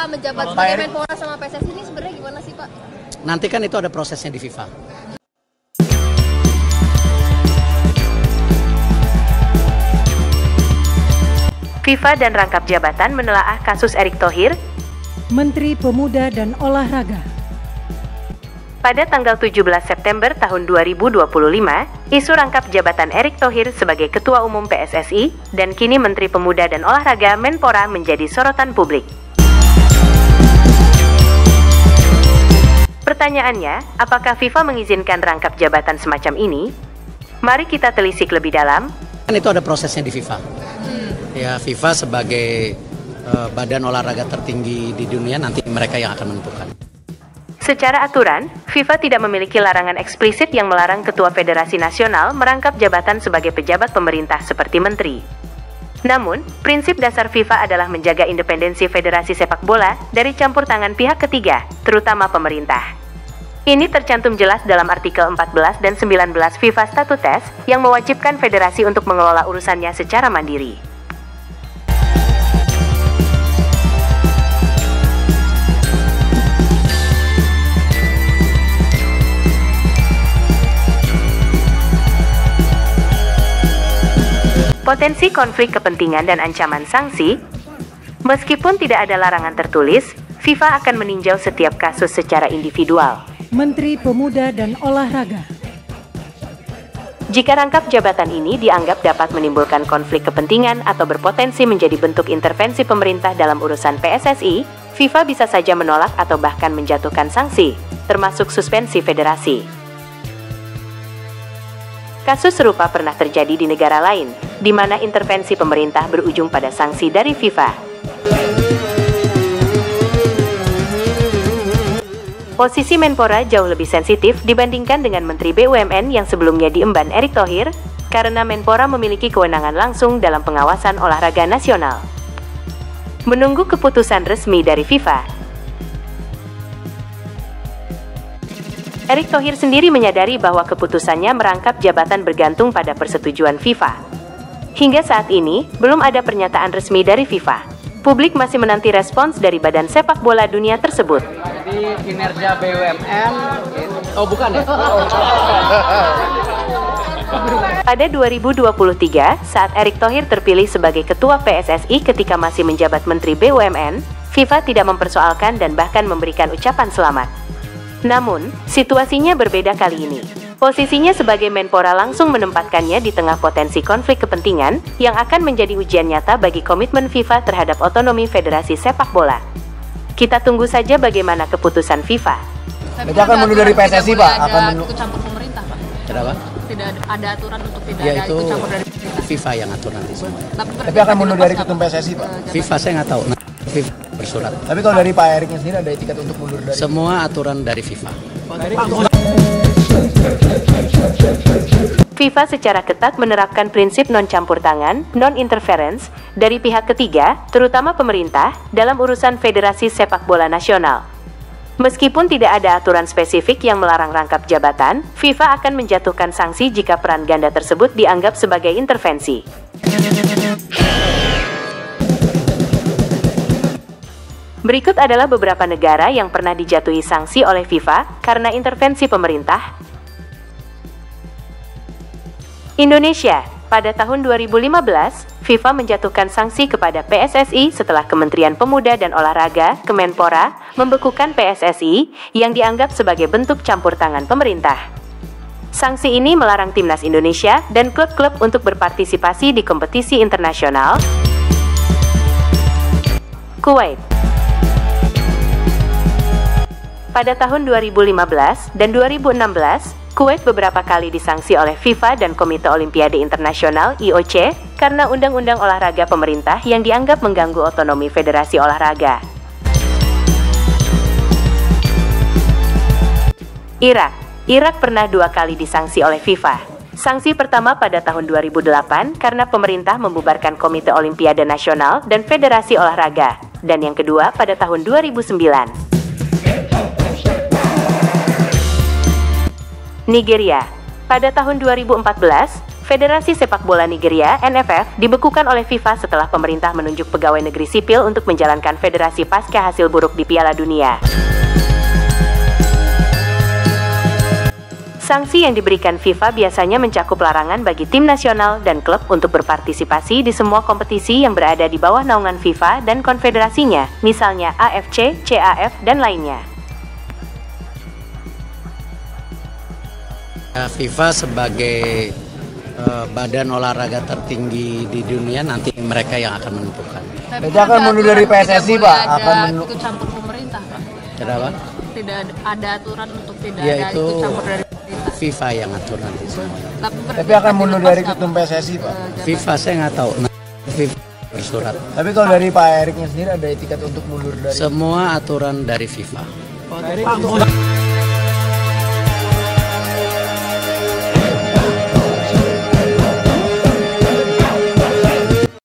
Pak menjabat sebagai Menpora sama PSSI ini sebenarnya gimana sih Pak? Nanti kan itu ada prosesnya di FIFA. FIFA dan rangkap jabatan menelaah kasus Erick Thohir, Menteri Pemuda dan Olahraga. Pada tanggal 17 September tahun 2025, isu rangkap jabatan Erick Thohir sebagai Ketua Umum PSSI dan kini Menteri Pemuda dan Olahraga Menpora menjadi sorotan publik. Pertanyaannya, apakah FIFA mengizinkan rangkap jabatan semacam ini? Mari kita telisik lebih dalam. Kan itu ada prosesnya di FIFA. Ya, FIFA sebagai badan olahraga tertinggi di dunia, nanti mereka yang akan menentukan. Secara aturan, FIFA tidak memiliki larangan eksplisit yang melarang Ketua Federasi Nasional merangkap jabatan sebagai pejabat pemerintah seperti menteri. Namun, prinsip dasar FIFA adalah menjaga independensi Federasi Sepak Bola dari campur tangan pihak ketiga, terutama pemerintah. Ini tercantum jelas dalam artikel 14 dan 19 FIFA Statutes yang mewajibkan federasi untuk mengelola urusannya secara mandiri. Potensi konflik kepentingan dan ancaman sanksi. Meskipun tidak ada larangan tertulis, FIFA akan meninjau setiap kasus secara individual. Menteri Pemuda dan Olahraga. Jika rangkap jabatan ini dianggap dapat menimbulkan konflik kepentingan atau berpotensi menjadi bentuk intervensi pemerintah dalam urusan PSSI, FIFA bisa saja menolak atau bahkan menjatuhkan sanksi, termasuk suspensi federasi. Kasus serupa pernah terjadi di negara lain, di mana intervensi pemerintah berujung pada sanksi dari FIFA. Posisi Menpora jauh lebih sensitif dibandingkan dengan Menteri BUMN yang sebelumnya diemban Erick Thohir, karena Menpora memiliki kewenangan langsung dalam pengawasan olahraga nasional. Menunggu keputusan resmi dari FIFA, Erick Thohir sendiri menyadari bahwa keputusannya merangkap jabatan bergantung pada persetujuan FIFA. Hingga saat ini, belum ada pernyataan resmi dari FIFA. Publik masih menanti respons dari Badan Sepak Bola Dunia tersebut. Jadi kinerja BUMN, oh bukan ya? Pada 2023, saat Erick Thohir terpilih sebagai Ketua PSSI ketika masih menjabat Menteri BUMN, FIFA tidak mempersoalkan dan bahkan memberikan ucapan selamat. Namun, situasinya berbeda kali ini. Posisinya sebagai Menpora langsung menempatkannya di tengah potensi konflik kepentingan yang akan menjadi ujian nyata bagi komitmen FIFA terhadap otonomi Federasi Sepak Bola. Kita tunggu saja bagaimana keputusan FIFA. Jadi akan mundur dari PSSI, Pak? Akan ikut campur pemerintah, Pak? Kenapa? Tidak ada aturan untuk tidak Ya ada itu ikut campur dari pemerintah. FIFA yang atur nanti semua. Tapi akan mundur dari ketum PSSI, Pak? FIFA saya nggak tahu. FIFA bersurat. Tapi kalau dari Pak Eriknya sendiri ada etikat untuk mundur dari... Semua aturan dari FIFA. FIFA secara ketat menerapkan prinsip non-campur tangan, non-interference, dari pihak ketiga, terutama pemerintah, dalam urusan Federasi Sepak Bola Nasional. Meskipun tidak ada aturan spesifik yang melarang rangkap jabatan, FIFA akan menjatuhkan sanksi jika peran ganda tersebut dianggap sebagai intervensi. Berikut adalah beberapa negara yang pernah dijatuhi sanksi oleh FIFA karena intervensi pemerintah. Indonesia, pada tahun 2015, FIFA menjatuhkan sanksi kepada PSSI setelah Kementerian Pemuda dan Olahraga, Kemenpora, membekukan PSSI yang dianggap sebagai bentuk campur tangan pemerintah. Sanksi ini melarang timnas Indonesia dan klub-klub untuk berpartisipasi di kompetisi internasional. Kuwait. Pada tahun 2015 dan 2016, Kuwait beberapa kali disanksi oleh FIFA dan Komite Olimpiade Internasional (IOC) karena undang-undang olahraga pemerintah yang dianggap mengganggu otonomi federasi olahraga. Irak pernah 2 kali disanksi oleh FIFA. Sanksi pertama pada tahun 2008 karena pemerintah membubarkan Komite Olimpiade Nasional dan Federasi Olahraga, dan yang kedua pada tahun 2009. Nigeria. Pada tahun 2014, Federasi Sepak Bola Nigeria (NFF) dibekukan oleh FIFA setelah pemerintah menunjuk pegawai negeri sipil untuk menjalankan federasi pasca hasil buruk di Piala Dunia. Sanksi yang diberikan FIFA biasanya mencakup larangan bagi tim nasional dan klub untuk berpartisipasi di semua kompetisi yang berada di bawah naungan FIFA dan konfederasinya, misalnya AFC, CAF, dan lainnya. FIFA sebagai badan olahraga tertinggi di dunia, nanti mereka yang akan menentukan. Berarti akan mundur dari PSSI, Pak? Akan ikut campur pemerintah, Pak. Kenapa? Tidak ada aturan untuk tidak Ya, ada itu ikut campur dari pemerintah. FIFA yang ngatur nanti semua. Tapi akan mundur dari ketum PSSI, Pak? FIFA saya nggak tahu. FIFA bersurat. Tapi kalau dari Pak Eriknya sendiri ada etikat untuk mundur dari... Semua aturan dari FIFA.